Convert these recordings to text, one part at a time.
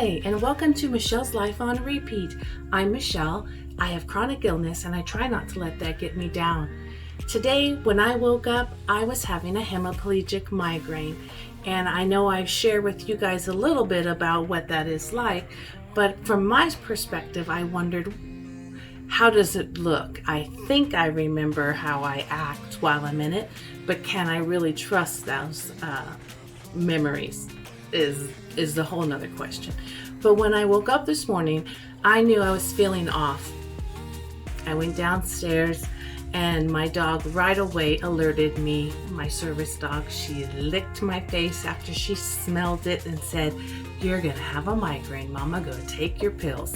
Hi, and welcome to Michelle's Life on Repeat. I'm Michelle. I have chronic illness and I try not to let that get me down. Today, when I woke up, I was having a hemiplegic migraine. And I know I've shared with you guys a little bit about what that is like, but from my perspective, I wondered, how does it look? I think I remember how I act while I'm in it, but can I really trust those memories is the whole nother question. But when I woke up this morning, I knew I was feeling off. I went downstairs and my dog right away alerted me, my service dog. She licked my face after she smelled it and said, "You're gonna have a migraine, Mama, go take your pills."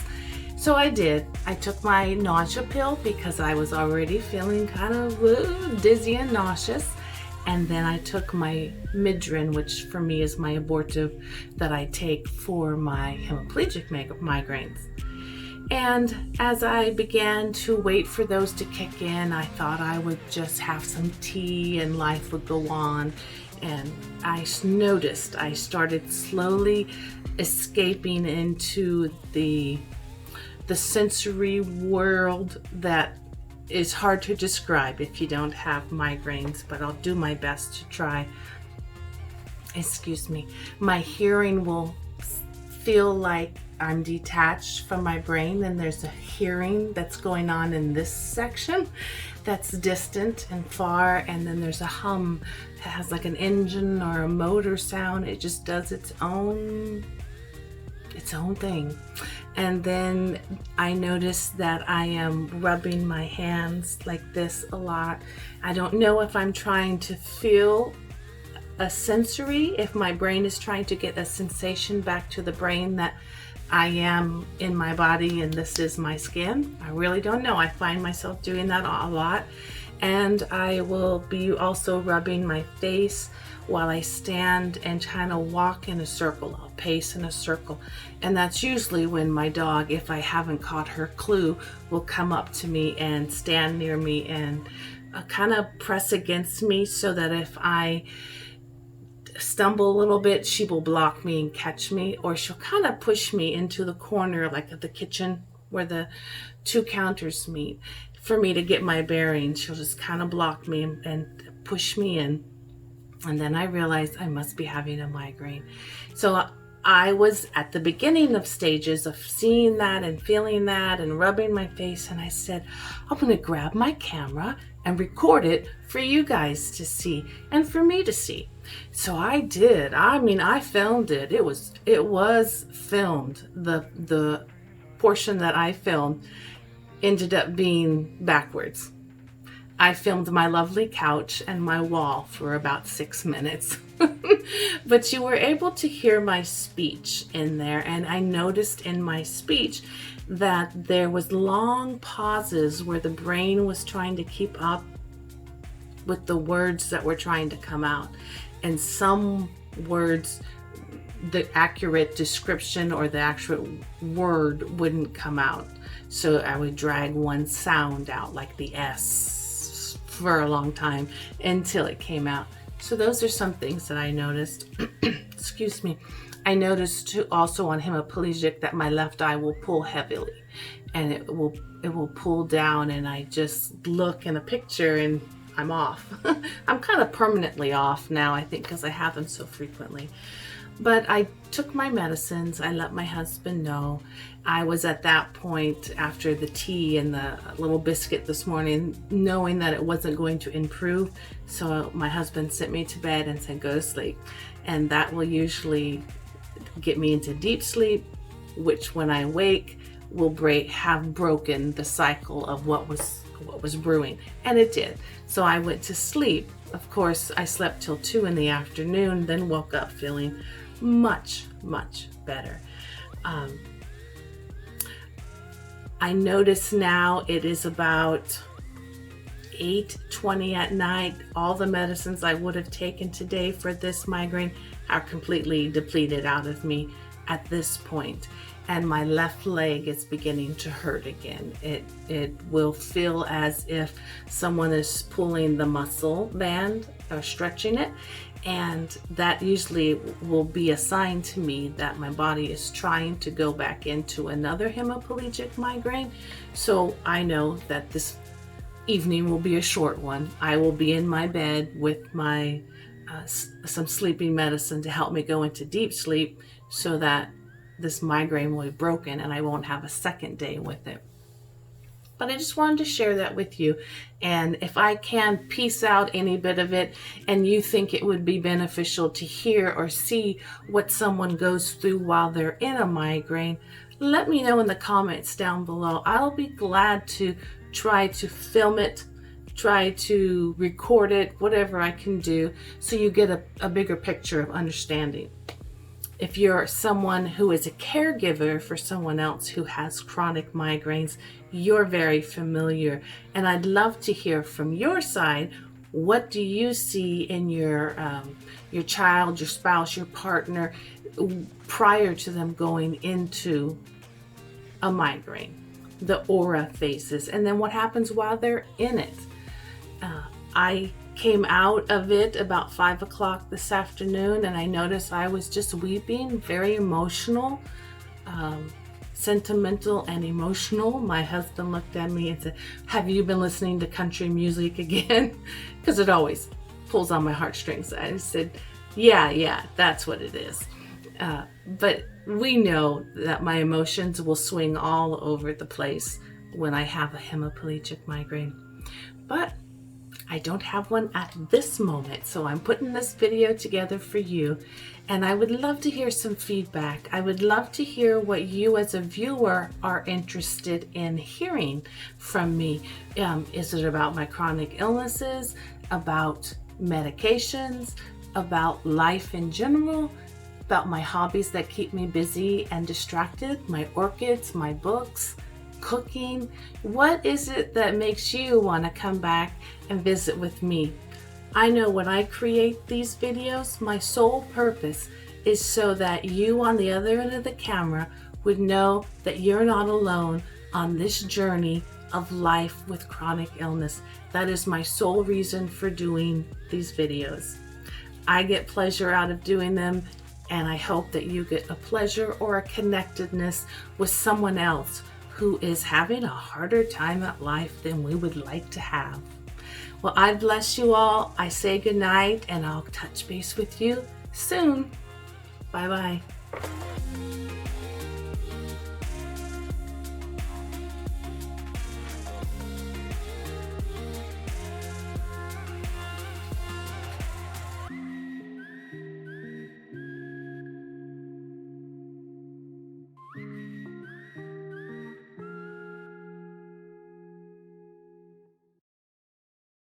So I did. I took my nausea pill because I was already feeling kind of dizzy and nauseous. And then I took my Migraine, which for me is my abortive that I take for my hemiplegic migraines. And as I began to wait for those to kick in, I thought I would just have some tea and life would go on. And I noticed I started slowly escaping into the sensory world that is hard to describe if you don't have migraines, but I'll do my best to try. Excuse me. My hearing will feel like I'm detached from my brain and there's a hearing that's going on in this section that's distant and far, and then there's a hum that has like an engine or a motor sound. It just does its own thing. And then I noticed that I am rubbing my hands like this a lot. I don't know if I'm trying to feel a sensory, if my brain is trying to get a sensation back to the brain that I am in my body and this is my skin. I really don't know. I find myself doing that a lot. And I will be also rubbing my face while I stand and kind of walk in a circle. I'll pace in a circle. And that's usually when my dog, if I haven't caught her clue, will come up to me and stand near me and kind of press against me so that if I stumble a little bit, she will block me and catch me, or she'll kind of push me into the corner like at the kitchen where the two counters meet for me to get my bearings. She'll just kind of block me and push me in. And then I realized I must be having a migraine. So I was at the beginning of stages of seeing that and feeling that and rubbing my face, and I said, I'm going to grab my camera and record it for you guys to see and for me to see. So I did. I filmed it. It was filmed. The portion that I filmed ended up being backwards. I filmed my lovely couch and my wall for about 6 minutes. But you were able to hear my speech in there, and I noticed in my speech that there was long pauses where the brain was trying to keep up with the words that were trying to come out. And some words, the accurate description or the actual word wouldn't come out. So I would drag one sound out, like the S, for a long time until it came out. So those are some things that I noticed. Excuse me. I noticed too also on hemiplegic that my left eye will pull heavily, and it will pull down, and I just look in a picture and I'm off. I'm kind of permanently off now, I think, because I have them so frequently. But I took my medicines. I let my husband know. I was at that point after the tea and the little biscuit this morning, knowing that it wasn't going to improve. So my husband sent me to bed and said, go to sleep. And that will usually get me into deep sleep, which when I wake will have broken the cycle of what was brewing. And it did. So I went to sleep. Of course, I slept till 2 in the afternoon, then woke up feeling much, much better. I notice now it is about 8:20 at night. All the medicines I would have taken today for this migraine are completely depleted out of me at this point. and my left leg is beginning to hurt again. It will feel as if someone is pulling the muscle band or stretching it, and that usually will be a sign to me that my body is trying to go back into another hemiplegic migraine. So I know that this evening will be a short one. I will be in my bed with my some sleeping medicine to help me go into deep sleep, so that this migraine will be broken and I won't have a second day with it. But I just wanted to share that with you, and if I can piece out any bit of it and you think it would be beneficial to hear or see what someone goes through while they're in a migraine, let me know in the comments down below. I'll be glad to try to film it, try to record it, whatever I can do, so you get a bigger picture of understanding. If you're someone who is a caregiver for someone else who has chronic migraines, you're very familiar, and I'd love to hear from your side. What do you see in your child, your spouse, your partner prior to them going into a migraine? The aura phases, and then what happens while they're in it. I came out of it about 5 o'clock this afternoon, and I noticed I was just weeping, very emotional, sentimental and emotional. My husband looked at me and said, "Have you been listening to country music again?" Because it always pulls on my heartstrings. I said, yeah, that's what it is. But we know that my emotions will swing all over the place when I have a hemiplegic migraine. But I don't have one at this moment, so I'm putting this video together for you, and I would love to hear some feedback. I would love to hear what you as a viewer are interested in hearing from me. Is it about my chronic illnesses, about medications, about life in general, about my hobbies that keep me busy and distracted, my orchids, my books, cooking? What is it that makes you want to come back and visit with me? I know when I create these videos, my sole purpose is so that you on the other end of the camera would know that you're not alone on this journey of life with chronic illness. That is my sole reason for doing these videos. I get pleasure out of doing them, and I hope that you get a pleasure or a connectedness with someone else who is having a harder time at life than we would like to have. Well, I bless you all. I say goodnight, and I'll touch base with you soon. Bye-bye.